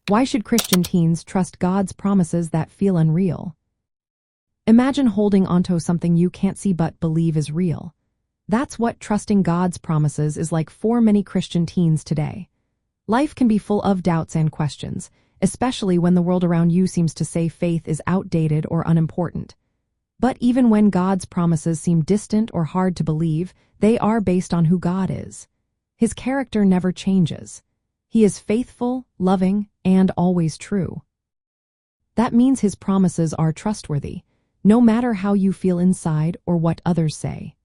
Why should Christian teens trust God's promises that feel unreal? Imagine holding onto something you can't see but believe is real. That's what trusting God's promises is like for many Christian teens today. Life can be full of doubts and questions, especially when the world around you seems to say faith is outdated or unimportant. But even when God's promises seem distant or hard to believe, they are based on who God is. His character never changes. He is faithful, loving, and always true. That means his promises are trustworthy, no matter how you feel inside or what others say.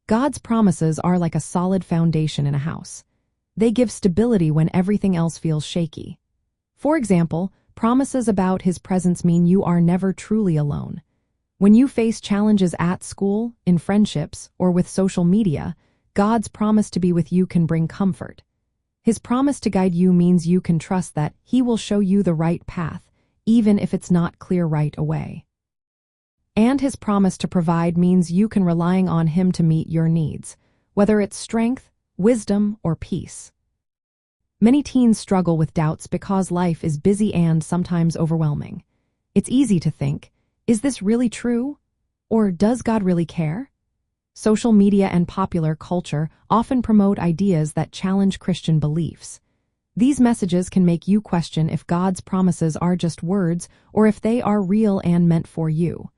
God's promises are like a solid foundation in a house. They give stability when everything else feels shaky. For example, promises about his presence mean you are never truly alone. When you face challenges at school, in friendships, or with social media, God's promise to be with you can bring comfort. His promise to guide you means you can trust that he will show you the right path, even if it's not clear right away. And his promise to provide means you can rely on him to meet your needs, whether it's strength, wisdom, or peace. Many teens struggle with doubts because life is busy and sometimes overwhelming. It's easy to think, is this really true? Or does God really care? Social media and popular culture often promote ideas that challenge Christian beliefs. These messages can make you question if God's promises are just words or if they are real and meant for you.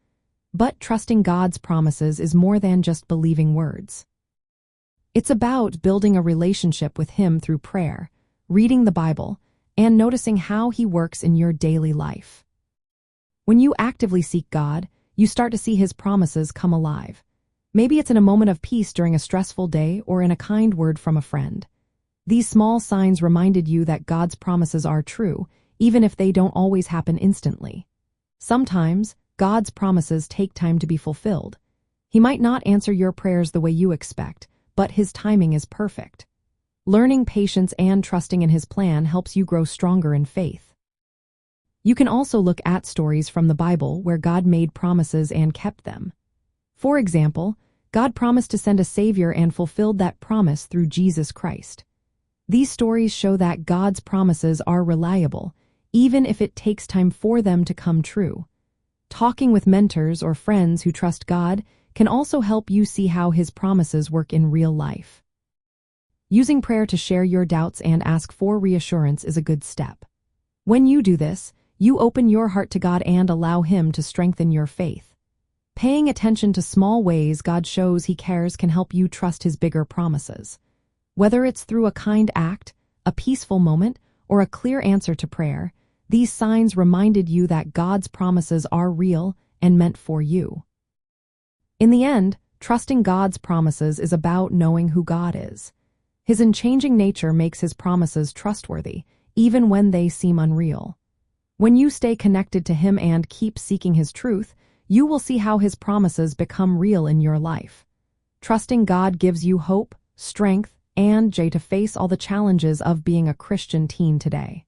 But trusting God's promises is more than just believing words. It's about building a relationship with him through prayer, reading the Bible, and noticing how he works in your daily life. When you actively seek God, you start to see his promises come alive. Maybe it's in a moment of peace during a stressful day or in a kind word from a friend. These small signs reminded you that God's promises are true, even if they don't always happen instantly. Sometimes, God's promises take time to be fulfilled. He might not answer your prayers the way you expect, but his timing is perfect. Learning patience and trusting in his plan helps you grow stronger in faith. You can also look at stories from the Bible where God made promises and kept them. For example, God promised to send a Savior and fulfilled that promise through Jesus Christ. These stories show that God's promises are reliable, even if it takes time for them to come true. Talking with mentors or friends who trust God can also help you see how his promises work in real life. Using prayer to share your doubts and ask for reassurance is a good step. When you do this, you open your heart to God and allow him to strengthen your faith. Paying attention to small ways God shows he cares can help you trust his bigger promises. Whether it's through a kind act, a peaceful moment, or a clear answer to prayer, these signs reminded you that God's promises are real and meant for you. In the end, trusting God's promises is about knowing who God is. His unchanging nature makes his promises trustworthy, even when they seem unreal. When you stay connected to him and keep seeking his truth, you will see how his promises become real in your life. Trusting God gives you hope, strength, and joy to face all the challenges of being a Christian teen today.